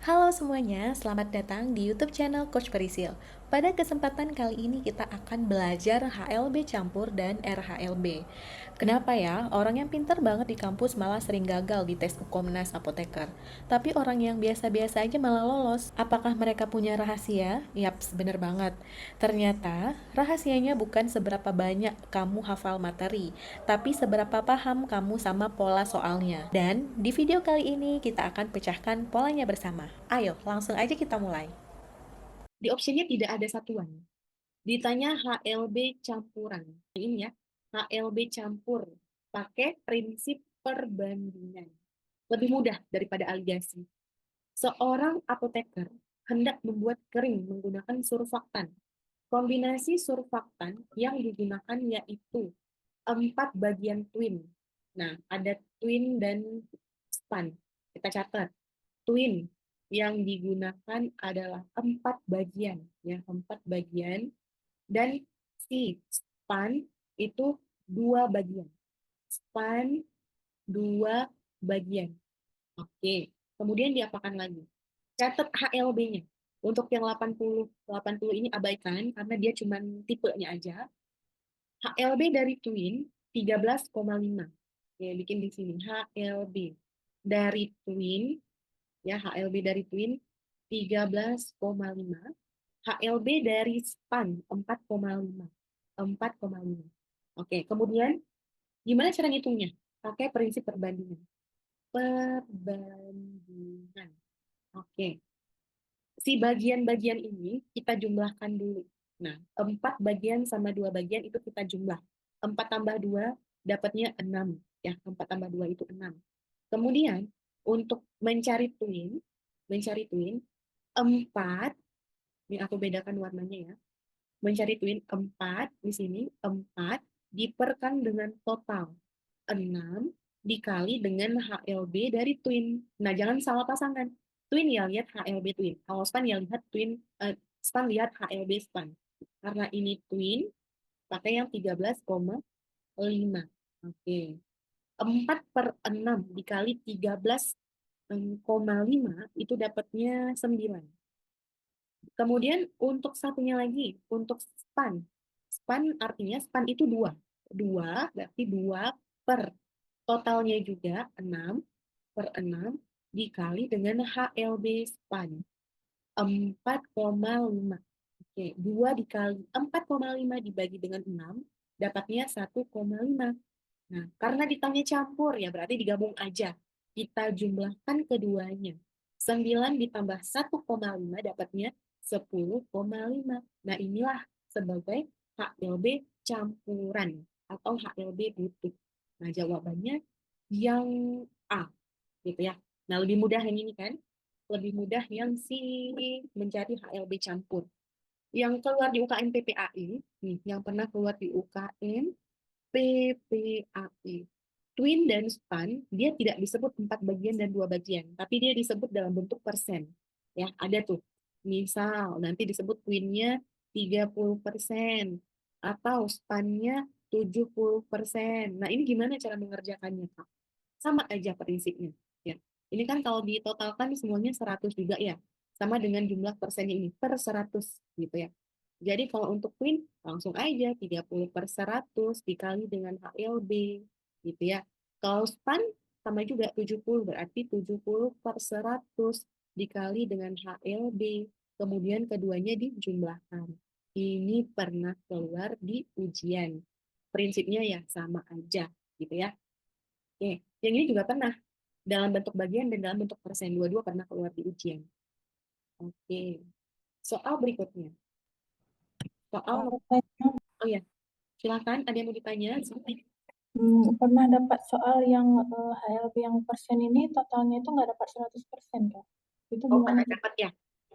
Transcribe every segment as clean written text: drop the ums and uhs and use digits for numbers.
Halo semuanya, selamat datang di YouTube channel Coach Perisil. Pada kesempatan kali ini kita akan belajar HLB campur dan RHLB. Kenapa ya? Orang yang pintar banget di kampus malah sering gagal di tes Ukomnas Apoteker. Tapi orang yang biasa-biasa aja malah lolos. Apakah mereka punya rahasia? Yaps, bener banget. Ternyata rahasianya bukan seberapa banyak kamu hafal materi, tapi seberapa paham kamu sama pola soalnya. Dan di video kali ini kita akan pecahkan polanya bersama. Ayo, langsung aja kita mulai. Di opsinya tidak ada satuan. Ditanya HLB campuran. Ini ya, HLB campur. Pakai prinsip perbandingan. Lebih mudah daripada aligasi. Seorang apoteker hendak membuat kering menggunakan surfaktan. Kombinasi surfaktan yang digunakan yaitu 4 bagian twin. Nah, ada twin dan span. Kita catat. Twin yang digunakan adalah 4 bagian, ya 4 bagian, dan si span itu 2 bagian. Span 2 bagian. Oke, kemudian diapakan lagi? Catat HLB-nya. Untuk yang 80 ini abaikan karena dia cuma tipenya aja. HLB dari twin 13,5. Oke, bikin di sini HLB dari twin, ya HLB dari twin 13,5. HLB dari span 4,5. 4,5. Oke, kemudian gimana cara ngitungnya? Pakai prinsip perbandingan. Perbandingan. Oke, si bagian-bagian ini kita jumlahkan dulu. Nah, 4 bagian sama 2 bagian itu kita jumlah. 4 tambah 2 dapatnya 6. Ya, 4 tambah 2 itu 6. Kemudian, untuk mencari twin, 4, ini aku bedakan warnanya ya. Mencari twin 4, di sini 4 diperkan dengan total 6 dikali dengan HLB dari twin. Nah, jangan salah pasangan. Twin ya lihat HLB twin. Kalau span ya lihat twin, span lihat HLB span. Karena ini twin, pakai yang 13,5. Oke. 4/6 dikali 13,5 itu dapatnya 9. Kemudian untuk satunya lagi, untuk span. Span artinya span itu 2. 2 berarti 2 per totalnya juga 6/6 dikali dengan HLB span 4,5. Oke, 2 dikali 4,5 dibagi dengan 6 dapatnya 1,5. Nah, karena ditanya campur ya berarti digabung aja. Kita jumlahkan keduanya. 9 ditambah 1,5 dapatnya 10,5. Nah, inilah sebagai HLB campuran atau HLB butuh. Nah, jawabannya yang A, gitu ya. Nah, lebih mudah yang ini kan? Lebih mudah yang si mencari HLB campur. Yang keluar di UKM PPAI, nih, yang pernah keluar di UKM PPAI. Twin dan span, dia tidak disebut 4 bagian dan 2 bagian, tapi dia disebut dalam bentuk persen. Ya, ada tuh. Misal, nanti disebut twinnya 30%, atau spannya 70%. Nah, ini gimana cara mengerjakannya, Kak? Sama aja prinsipnya. Ya. Ini kan kalau ditotalkan semuanya 100 juga ya. Sama dengan jumlah persennya ini, per 100 gitu ya. Jadi kalau untuk Queen, langsung aja 30/100 dikali dengan HLB, gitu ya. Kalau span, sama juga 70, berarti 70/100 dikali dengan HLB. Kemudian keduanya dijumlahkan. Ini pernah keluar di ujian. Prinsipnya ya sama aja, gitu ya. Oke, yang ini juga pernah. Dalam bentuk bagian dan dalam bentuk persen. Dua-dua pernah keluar di ujian. Oke, soal berikutnya. Soal, Katanya, oh ya, silakan, ada yang mau ditanya? pernah dapat soal yang HLB yang persen ini totalnya itu nggak dapat 100% Kak. Itu Oh, gimana pernah tuh? dapat ya?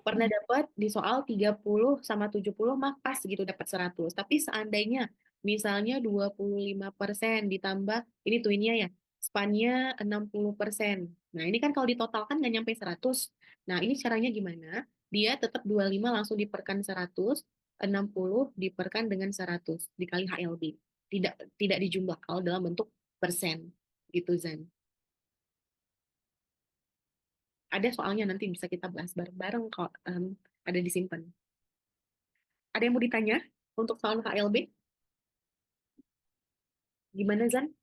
Pernah dapat di soal 30 sama 70 mah pas gitu dapat 100. Tapi seandainya misalnya 25% ditambah, ini twinnya ya, spannya 60%. Nah, ini kan kalau ditotalkan nggak nyampe 100. Nah, ini caranya gimana? Dia tetap 25 langsung diperkan 100, 60 diperkan dengan 100 dikali HLB. Tidak tidak dijumlah kalau dalam bentuk persen. Gitu, Zan. Ada soalnya nanti bisa kita bahas bareng-bareng kok. Ada disimpan. Ada yang mau ditanya untuk soal HLB? Gimana Zan?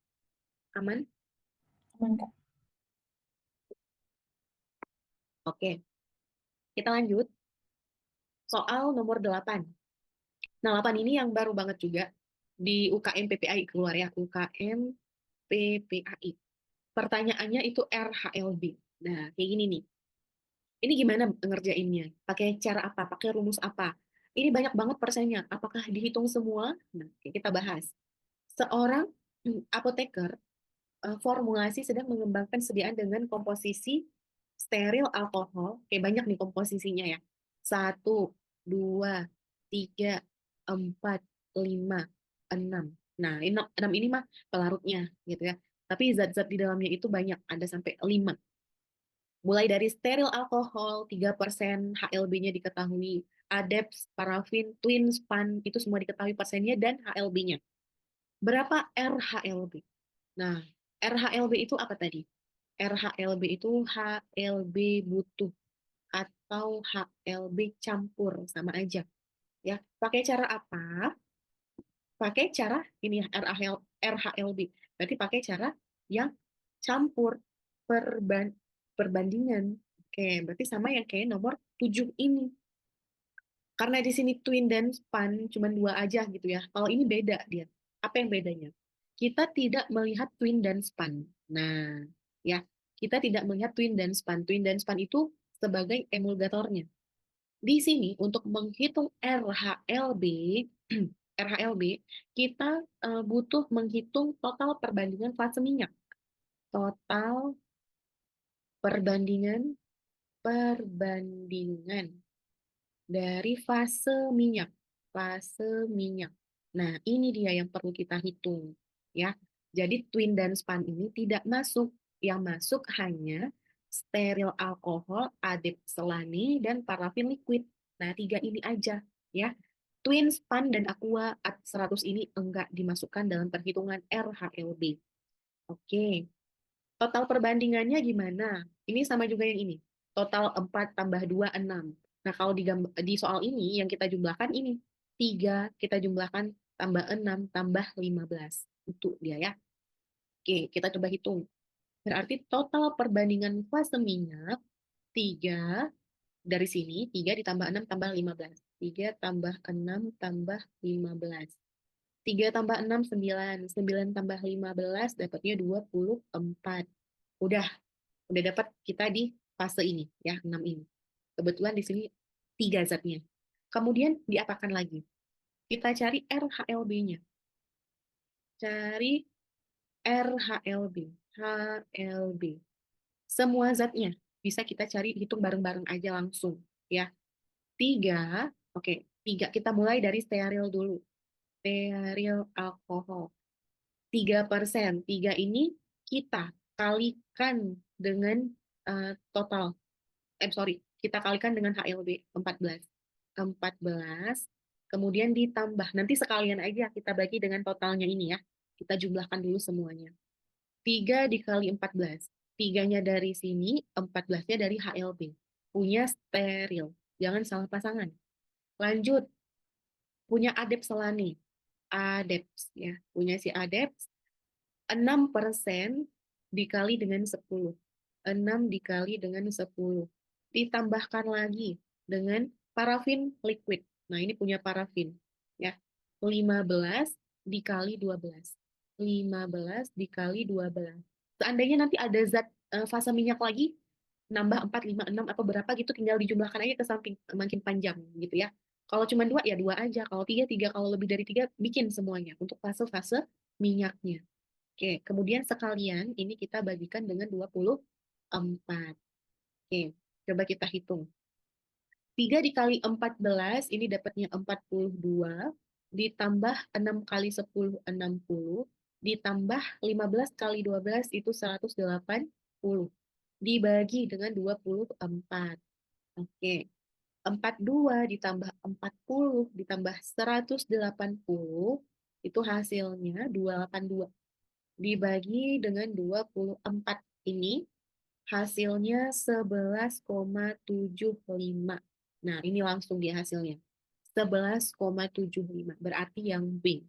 Aman? Aman, Kak. Oke, kita lanjut soal nomor 8. Nah, 8 ini yang baru banget juga di UKM PPAI keluar ya, UKM PPAI. Pertanyaannya itu RHLB. Nah, kayak gini nih. Ini gimana ngerjainnya? Pakai cara apa? Pakai rumus apa? Ini banyak banget persennya. Apakah dihitung semua? Nah, oke, kita bahas. Seorang apoteker formulasi sedang mengembangkan sediaan dengan komposisi steril alkohol. Kayak banyak nih komposisinya ya. Satu, dua, tiga, empat, lima, enam. Nah, enam ini mah pelarutnya gitu ya. Tapi zat-zat di dalamnya itu banyak, ada sampai 5. Mulai dari steril alkohol, 3% HLB-nya diketahui, ADEPS, parafin, twin span, itu semua diketahui persennya dan HLB-nya. Berapa RHLB? Nah, RHLB itu apa tadi? RHLB itu HLB butuh atau HLB campur, sama aja. Ya, pakai cara apa? Pakai cara ini ya, RHLB. Berarti pakai cara yang campur perban perbandingan. Oke, berarti sama yang kayak nomor 7 ini. Karena di sini twin dan span cuma dua aja gitu ya. Kalau ini beda dia. Apa yang bedanya? Kita tidak melihat twin dan span. Nah, ya, kita tidak melihat twin dan span. Twin dan span itu sebagai emulgatornya. Di sini untuk menghitung RHLB, RHLB, kita butuh menghitung total perbandingan fase minyak. Total perbandingan perbandingan dari fase minyak. Fase minyak. Nah, ini dia yang perlu kita hitung, ya. Jadi twin dan span ini tidak masuk. Yang masuk hanya steril alkohol, adep selani, dan parafin liquid. Nah, tiga ini aja, ya. Twin, span, dan aqua at 100 ini enggak dimasukkan dalam perhitungan RHLB. Oke. Total perbandingannya gimana? Ini sama juga yang ini. Total 4 tambah 2 6. Nah, kalau di soal ini yang kita jumlahkan ini. 3 kita jumlahkan tambah 6 tambah 15. Itu dia ya. Oke, kita coba hitung. Berarti total perbandingan fase minyak 3 dari sini. 3 ditambah 6 tambah 15. 3 tambah 6 tambah 15. 3 tambah 6 9. 9 tambah 15 dapatnya 24. Udah udah dapat kita di fase ini ya 6 ini. Kebetulan di sini 3 zatnya. Kemudian diapakan lagi? Kita cari RHLB-nya. Cari RHLB. HLB. Semua zatnya bisa kita cari hitung bareng-bareng aja langsung ya. 3, oke, 3 kita mulai dari steril dulu. Steril alkohol. 3%. 3 ini kita kalikan dengan total sorry, kita kalikan dengan HLB 14. 14, kemudian ditambah. Nanti sekalian aja kita bagi dengan totalnya ini ya. Kita jumlahkan dulu semuanya. 3 dikali 14. 3-nya dari sini, 14-nya dari HLB. Punya steril. Jangan salah pasangan. Lanjut, punya adep selani. Adeps ya. Punya si adeps 6% dikali dengan 10. 6 dikali dengan 10. Ditambahkan lagi dengan parafin liquid. Nah, ini punya parafin. Ya, 15 dikali 12. 15 dikali 12. Seandainya nanti ada zat fase minyak lagi, nambah 4, 5, 6, apa berapa gitu, tinggal dijumlahkan aja ke samping, makin panjang gitu ya. Kalau cuma dua, ya dua aja. Kalau tiga, tiga. Kalau lebih dari tiga, bikin semuanya untuk fase-fase minyaknya. Oke, kemudian sekalian ini kita bagikan dengan 24. Oke, coba kita hitung. 3 dikali 14 ini dapatnya 42, ditambah 6 kali 10, 60, ditambah 15 kali 12 itu 180, dibagi dengan 24. Oke, 42 ditambah 40 ditambah 180, itu hasilnya 282. Dibagi dengan 24 ini, Hasilnya 11,75. Nah, ini langsung dia hasilnya. 11,75. Berarti yang B.